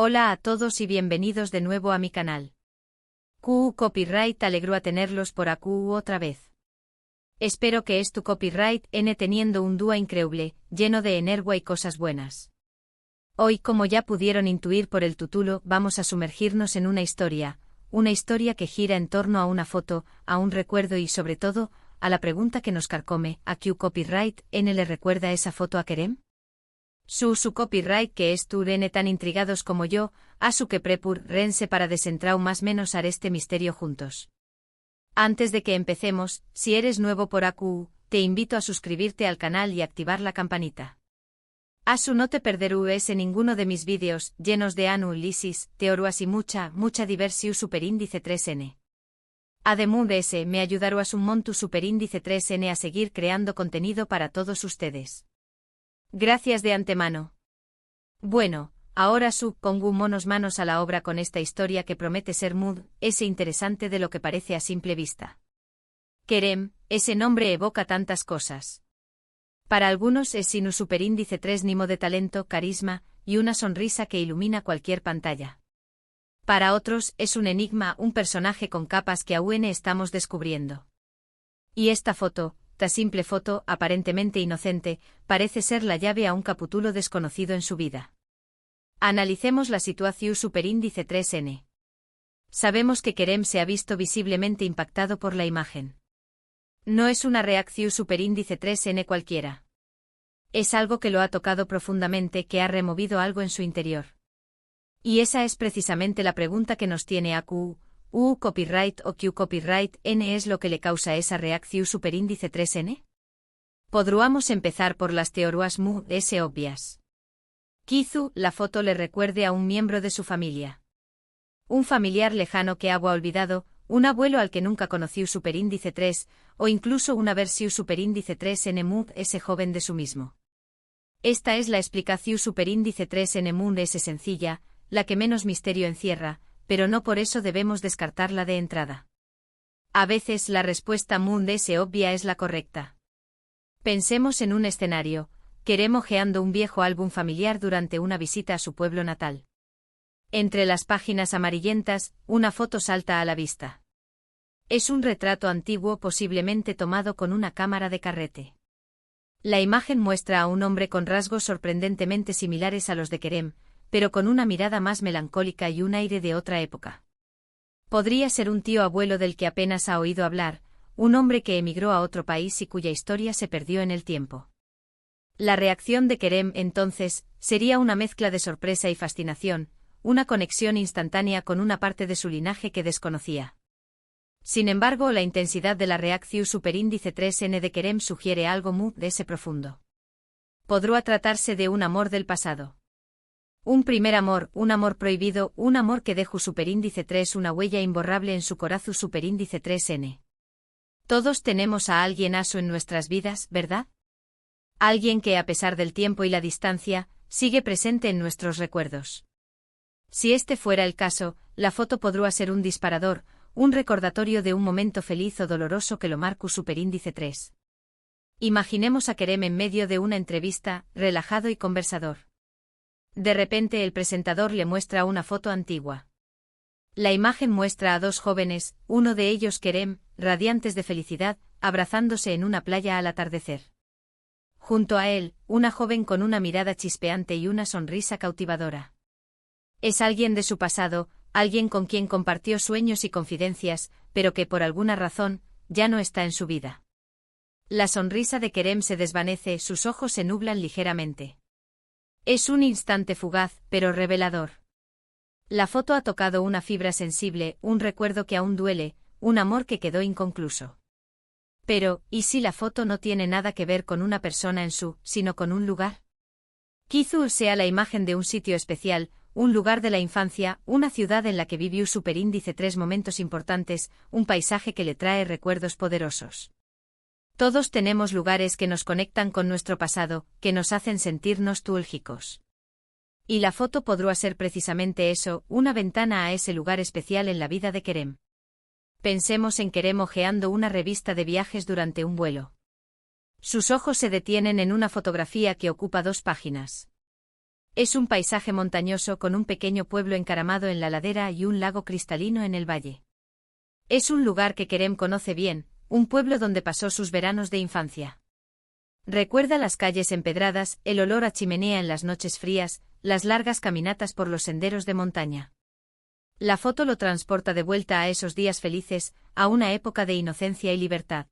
Hola a todos y bienvenidos de nuevo a mi canal. QU Copyright alegró a tenerlos por AQ otra vez. Espero que es tu copyright N teniendo un dúo increíble, lleno de energía y cosas buenas. Hoy, como ya pudieron intuir por el título, vamos a sumergirnos en una historia que gira en torno a una foto, a un recuerdo y sobre todo, a la pregunta que nos carcome, ¿a QU Copyright N le recuerda esa foto a Kerem? Su copyright que es tu N tan intrigados como yo, a su que prepur rense para desentrau más menos ar este misterio juntos. Antes de que empecemos, si eres nuevo por AQ, te invito a suscribirte al canal y activar la campanita. Asu no te perderás ninguno de mis vídeos, llenos de análisis, teorías y mucha diversión superíndice 3N. Además me ayudarás un montón superíndice 3N a seguir creando contenido para todos ustedes. Gracias de antemano. Bueno, ahora pongo manos a la obra con esta historia que promete ser ese interesante de lo que parece a simple vista. Kerem, ese nombre evoca tantas cosas. Para algunos es sin un superíndice 3 nimo de talento, carisma, y una sonrisa que ilumina cualquier pantalla. Para otros es un enigma, un personaje con capas que aún estamos descubriendo. Y esta foto, simple foto, aparentemente inocente, parece ser la llave a un capítulo desconocido en su vida. Analicemos la situación superíndice 3N. Sabemos que Kerem se ha visto visiblemente impactado por la imagen. No es una reacción superíndice 3N cualquiera. Es algo que lo ha tocado profundamente, que ha removido algo en su interior. Y esa es precisamente la pregunta que nos tiene a QU Copyright o QU Copyright N es lo que le causa esa reacción superíndice 3N. Podríamos empezar por las teorías obvias. Quizá la foto le recuerde a un miembro de su familia. Un familiar lejano que ha olvidado, un abuelo al que nunca conoció superíndice 3, o incluso una versión superíndice 3N ese joven de su mismo. Esta es la explicación superíndice 3N es sencilla, la que menos misterio encierra, pero no por eso debemos descartarla de entrada. A veces la respuesta obvia es la correcta. Pensemos en un escenario, Kerem hojeando un viejo álbum familiar durante una visita a su pueblo natal. Entre las páginas amarillentas, una foto salta a la vista. Es un retrato antiguo posiblemente tomado con una cámara de carrete. La imagen muestra a un hombre con rasgos sorprendentemente similares a los de Kerem, pero con una mirada más melancólica y un aire de otra época. Podría ser un tío abuelo del que apenas ha oído hablar, un hombre que emigró a otro país y cuya historia se perdió en el tiempo. La reacción de Kerem, entonces, sería una mezcla de sorpresa y fascinación, una conexión instantánea con una parte de su linaje que desconocía. Sin embargo, la intensidad de la reacción superíndice 3N de Kerem sugiere algo de ese profundo. Podría tratarse de un amor del pasado. Un primer amor, un amor prohibido, un amor que dejó superíndice 3 una huella imborrable en su corazón superíndice 3N. Todos tenemos a alguien aso en nuestras vidas, ¿verdad? Alguien que a pesar del tiempo y la distancia, sigue presente en nuestros recuerdos. Si este fuera el caso, la foto podría ser un disparador, un recordatorio de un momento feliz o doloroso que lo marcó superíndice 3. Imaginemos a Kerem en medio de una entrevista, relajado y conversador. De repente el presentador le muestra una foto antigua. La imagen muestra a dos jóvenes, uno de ellos Kerem, radiantes de felicidad, abrazándose en una playa al atardecer. Junto a él, una joven con una mirada chispeante y una sonrisa cautivadora. Es alguien de su pasado, alguien con quien compartió sueños y confidencias, pero que por alguna razón, ya no está en su vida. La sonrisa de Kerem se desvanece, sus ojos se nublan ligeramente. Es un instante fugaz, pero revelador. La foto ha tocado una fibra sensible, un recuerdo que aún duele, un amor que quedó inconcluso. Pero, ¿y si la foto no tiene nada que ver con una persona sino con un lugar? Quizá sea la imagen de un sitio especial, un lugar de la infancia, una ciudad en la que vivió superíndice 3 momentos importantes, un paisaje que le trae recuerdos poderosos. Todos tenemos lugares que nos conectan con nuestro pasado, que nos hacen sentir nostálgicos. Y la foto podría ser precisamente eso, una ventana a ese lugar especial en la vida de Kerem. Pensemos en Kerem hojeando una revista de viajes durante un vuelo. Sus ojos se detienen en una fotografía que ocupa 2 páginas. Es un paisaje montañoso con un pequeño pueblo encaramado en la ladera y un lago cristalino en el valle. Es un lugar que Kerem conoce bien, un pueblo donde pasó sus veranos de infancia. Recuerda las calles empedradas, el olor a chimenea en las noches frías, las largas caminatas por los senderos de montaña. La foto lo transporta de vuelta a esos días felices, a una época de inocencia y libertad.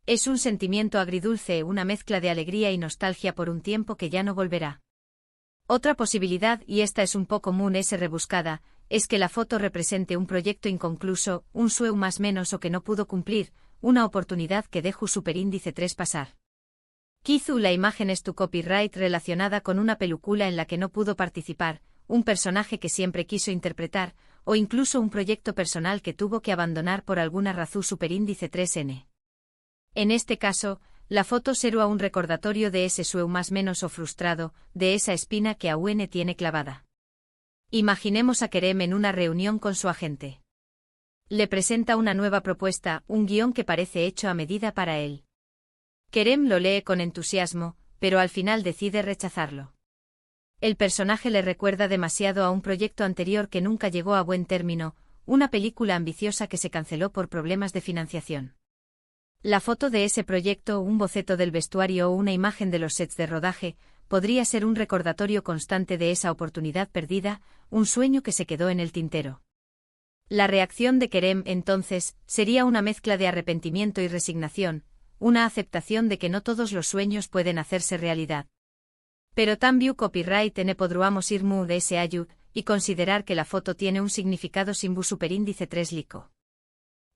Es un sentimiento agridulce, una mezcla de alegría y nostalgia por un tiempo que ya no volverá. Otra posibilidad, y esta es un poco rebuscada, es que la foto represente un proyecto inconcluso, un sueño más menos o que no pudo cumplir, una oportunidad que dejó superíndice 3 pasar. Quizá la imagen es tu copyright relacionada con una película en la que no pudo participar, un personaje que siempre quiso interpretar, o incluso un proyecto personal que tuvo que abandonar por alguna razón superíndice 3N. En este caso, la foto será un recordatorio de ese sueño más menos o frustrado, de esa espina que aún tiene clavada. Imaginemos a Kerem en una reunión con su agente. Le presenta una nueva propuesta, un guión que parece hecho a medida para él. Kerem lo lee con entusiasmo, pero al final decide rechazarlo. El personaje le recuerda demasiado a un proyecto anterior que nunca llegó a buen término, una película ambiciosa que se canceló por problemas de financiación. La foto de ese proyecto, un boceto del vestuario o una imagen de los sets de rodaje, podría ser un recordatorio constante de esa oportunidad perdida, un sueño que se quedó en el tintero. La reacción de Kerem, entonces, sería una mezcla de arrepentimiento y resignación, una aceptación de que no todos los sueños pueden hacerse realidad. Pero también copyright ne podríamos ir de ese ayu, y considerar que la foto tiene un significado sin superíndice 3 lico.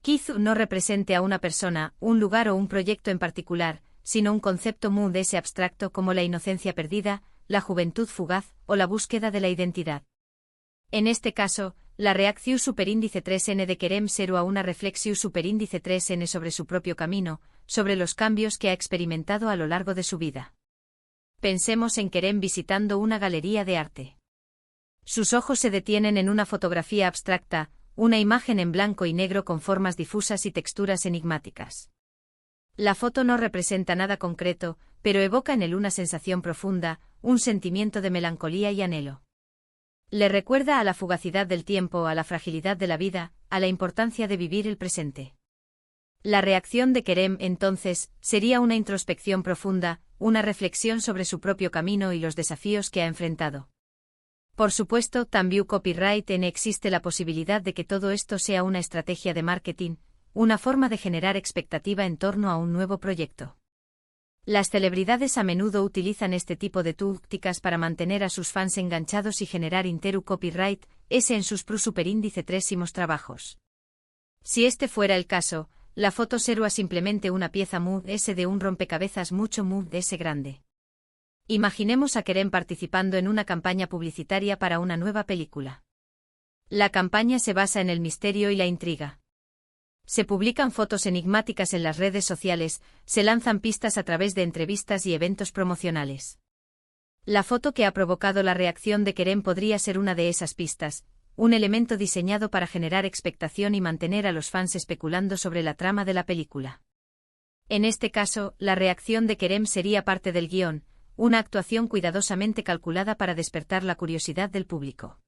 Quizá no represente a una persona, un lugar o un proyecto en particular, sino un concepto de ese abstracto como la inocencia perdida, la juventud fugaz, o la búsqueda de la identidad. En este caso, la reacción superíndice 3N de Kerem será una reflexión superíndice 3N sobre su propio camino, sobre los cambios que ha experimentado a lo largo de su vida. Pensemos en Kerem visitando una galería de arte. Sus ojos se detienen en una fotografía abstracta, una imagen en blanco y negro con formas difusas y texturas enigmáticas. La foto no representa nada concreto, pero evoca en él una sensación profunda, un sentimiento de melancolía y anhelo. Le recuerda a la fugacidad del tiempo, a la fragilidad de la vida, a la importancia de vivir el presente. La reacción de Kerem, entonces, sería una introspección profunda, una reflexión sobre su propio camino y los desafíos que ha enfrentado. Por supuesto, también copyright en existe la posibilidad de que todo esto sea una estrategia de marketing, una forma de generar expectativa en torno a un nuevo proyecto. Las celebridades a menudo utilizan este tipo de tácticas para mantener a sus fans enganchados y generar copyright, ese en sus superíndice 3 trabajos. Si este fuera el caso, la foto será simplemente una pieza ese de un rompecabezas mucho ese grande. Imaginemos a Kerem participando en una campaña publicitaria para una nueva película. La campaña se basa en el misterio y la intriga. Se publican fotos enigmáticas en las redes sociales, se lanzan pistas a través de entrevistas y eventos promocionales. La foto que ha provocado la reacción de Kerem podría ser una de esas pistas, un elemento diseñado para generar expectación y mantener a los fans especulando sobre la trama de la película. En este caso, la reacción de Kerem sería parte del guión, una actuación cuidadosamente calculada para despertar la curiosidad del público.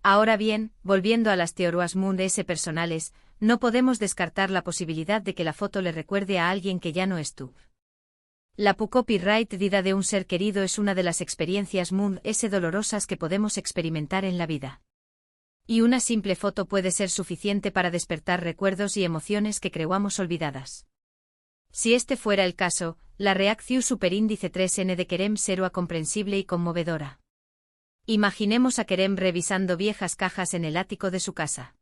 Ahora bien, volviendo a las teorías ese personales, no podemos descartar la posibilidad de que la foto le recuerde a alguien que ya no es tú. La copyright vida de un ser querido es una de las experiencias ese dolorosas que podemos experimentar en la vida. Y una simple foto puede ser suficiente para despertar recuerdos y emociones que creamos olvidadas. Si este fuera el caso, la reacción superíndice 3N de Kerem será comprensible y conmovedora. Imaginemos a Kerem revisando viejas cajas en el ático de su casa.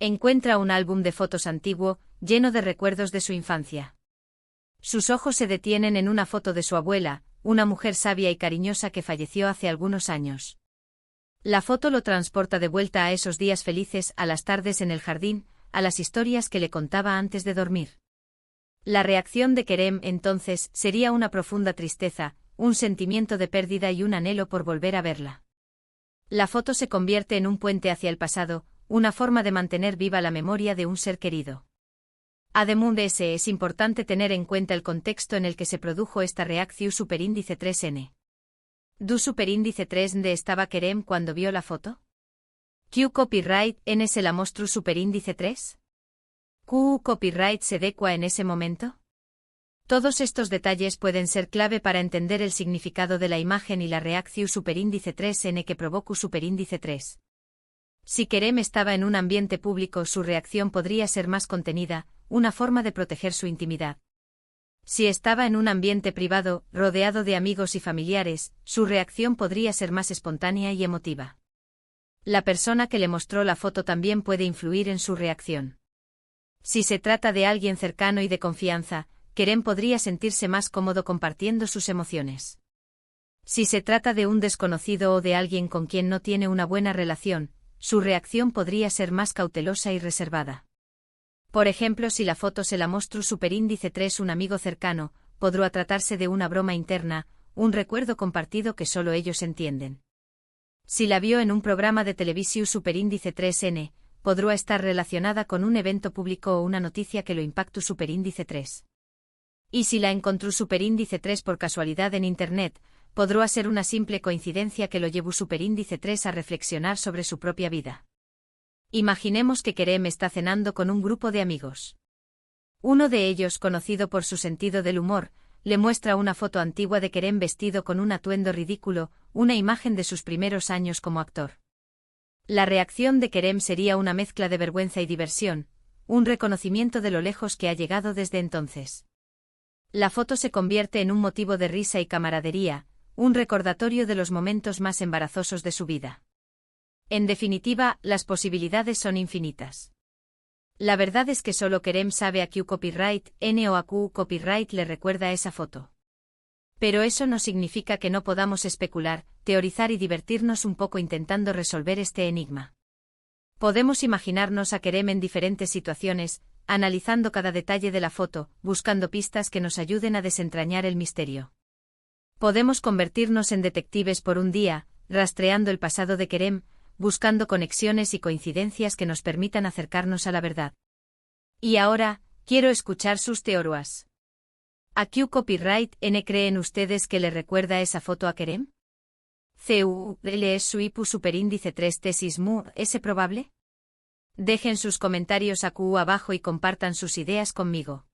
Encuentra un álbum de fotos antiguo, lleno de recuerdos de su infancia. Sus ojos se detienen en una foto de su abuela, una mujer sabia y cariñosa que falleció hace algunos años. La foto lo transporta de vuelta a esos días felices, a las tardes en el jardín, a las historias que le contaba antes de dormir. La reacción de Kerem, entonces, sería una profunda tristeza, un sentimiento de pérdida y un anhelo por volver a verla. La foto se convierte en un puente hacia el pasado, una forma de mantener viva la memoria de un ser querido. Además de ese, es importante tener en cuenta el contexto en el que se produjo esta reacción superíndice 3N. ¿Du superíndice 3 de estaba Kerem cuando vio la foto? ¿Q copyright n se la mostró superíndice 3? ¿Q copyright se decua en ese momento? Todos estos detalles pueden ser clave para entender el significado de la imagen y la reacción superíndice 3 n que provocó superíndice 3. Si Kerem estaba en un ambiente público, su reacción podría ser más contenida, una forma de proteger su intimidad. Si estaba en un ambiente privado, rodeado de amigos y familiares, su reacción podría ser más espontánea y emotiva. La persona que le mostró la foto también puede influir en su reacción. Si se trata de alguien cercano y de confianza, Kerem podría sentirse más cómodo compartiendo sus emociones. Si se trata de un desconocido o de alguien con quien no tiene una buena relación, su reacción podría ser más cautelosa y reservada. Por ejemplo, si la foto se la mostró superíndice 3 un amigo cercano, podrá tratarse de una broma interna, un recuerdo compartido que solo ellos entienden. Si la vio en un programa de televisión superíndice 3n, podrá estar relacionada con un evento público o una noticia que lo impactó superíndice 3. Y si la encontró superíndice 3 por casualidad en Internet, podrá ser una simple coincidencia que lo llevó superíndice 3 a reflexionar sobre su propia vida. Imaginemos que Kerem está cenando con un grupo de amigos. Uno de ellos, conocido por su sentido del humor, le muestra una foto antigua de Kerem vestido con un atuendo ridículo, una imagen de sus primeros años como actor. La reacción de Kerem sería una mezcla de vergüenza y diversión, un reconocimiento de lo lejos que ha llegado desde entonces. La foto se convierte en un motivo de risa y camaradería, un recordatorio de los momentos más embarazosos de su vida. En definitiva, las posibilidades son infinitas. La verdad es que solo Kerem sabe a Q copyright n o a Q copyright le recuerda esa foto. Pero eso no significa que no podamos especular, teorizar y divertirnos un poco intentando resolver este enigma. Podemos imaginarnos a Kerem en diferentes situaciones, analizando cada detalle de la foto, buscando pistas que nos ayuden a desentrañar el misterio. Podemos convertirnos en detectives por un día, rastreando el pasado de Kerem, buscando conexiones y coincidencias que nos permitan acercarnos a la verdad. Y ahora, quiero escuchar sus teorías. ¿A Q copyright n creen ustedes que le recuerda esa foto a Kerem? ¿Es su IPU superíndice 3 tesis mu es probable? Dejen sus comentarios a Q abajo y compartan sus ideas conmigo.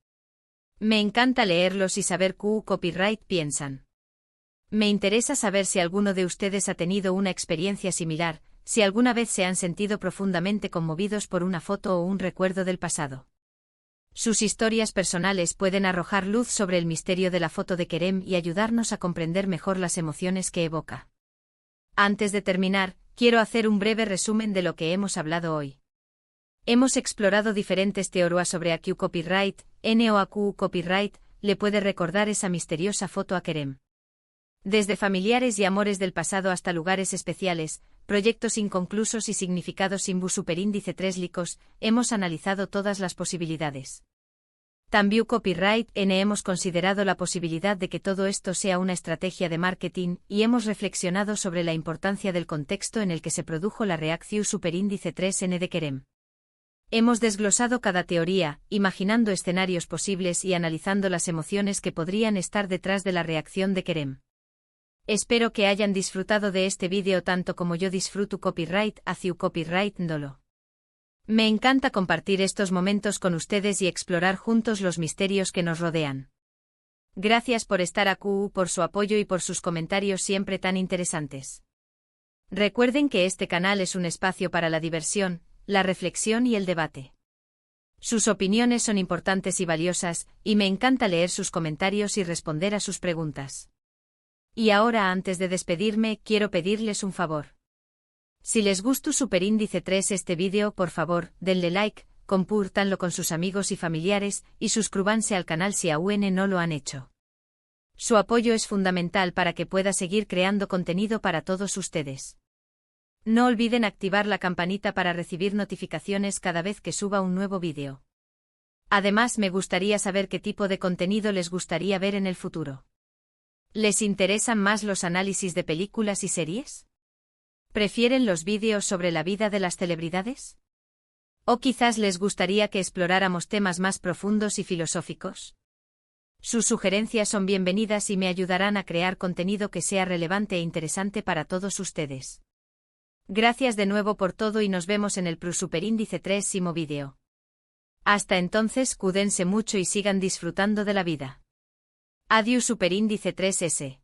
Me encanta leerlos y saber Q copyright piensan. Me interesa saber si alguno de ustedes ha tenido una experiencia similar, si alguna vez se han sentido profundamente conmovidos por una foto o un recuerdo del pasado. Sus historias personales pueden arrojar luz sobre el misterio de la foto de Kerem y ayudarnos a comprender mejor las emociones que evoca. Antes de terminar, quiero hacer un breve resumen de lo que hemos hablado hoy. Hemos explorado diferentes teorías sobre a Q copyright n o a Q copyright le puede recordar esa misteriosa foto a Kerem. Desde familiares y amores del pasado hasta lugares especiales, proyectos inconclusos y significados sin superíndice 3 licos, hemos analizado todas las posibilidades. También copyright n hemos considerado la posibilidad de que todo esto sea una estrategia de marketing y hemos reflexionado sobre la importancia del contexto en el que se produjo la reacción superíndice 3n de Kerem. Hemos desglosado cada teoría, imaginando escenarios posibles y analizando las emociones que podrían estar detrás de la reacción de Kerem. Espero que hayan disfrutado de este vídeo tanto como yo disfruto copyright hacia copyright ndolo. Me encanta compartir estos momentos con ustedes y explorar juntos los misterios que nos rodean. Gracias por estar aquí, por su apoyo y por sus comentarios siempre tan interesantes. Recuerden que este canal es un espacio para la diversión, la reflexión y el debate. Sus opiniones son importantes y valiosas, y me encanta leer sus comentarios y responder a sus preguntas. Y ahora, antes de despedirme, quiero pedirles un favor. Si les gustó superíndice 3 este vídeo, por favor, denle like, compártanlo con sus amigos y familiares, y suscríbanse al canal si aún no lo han hecho. Su apoyo es fundamental para que pueda seguir creando contenido para todos ustedes. No olviden activar la campanita para recibir notificaciones cada vez que suba un nuevo vídeo. Además, me gustaría saber qué tipo de contenido les gustaría ver en el futuro. ¿Les interesan más los análisis de películas y series? ¿Prefieren los vídeos sobre la vida de las celebridades? ¿O quizás les gustaría que exploráramos temas más profundos y filosóficos? Sus sugerencias son bienvenidas y me ayudarán a crear contenido que sea relevante e interesante para todos ustedes. Gracias de nuevo por todo y nos vemos en el Superíndice 3º vídeo. Hasta entonces, cuídense mucho y sigan disfrutando de la vida. Adiós Superíndice 3S.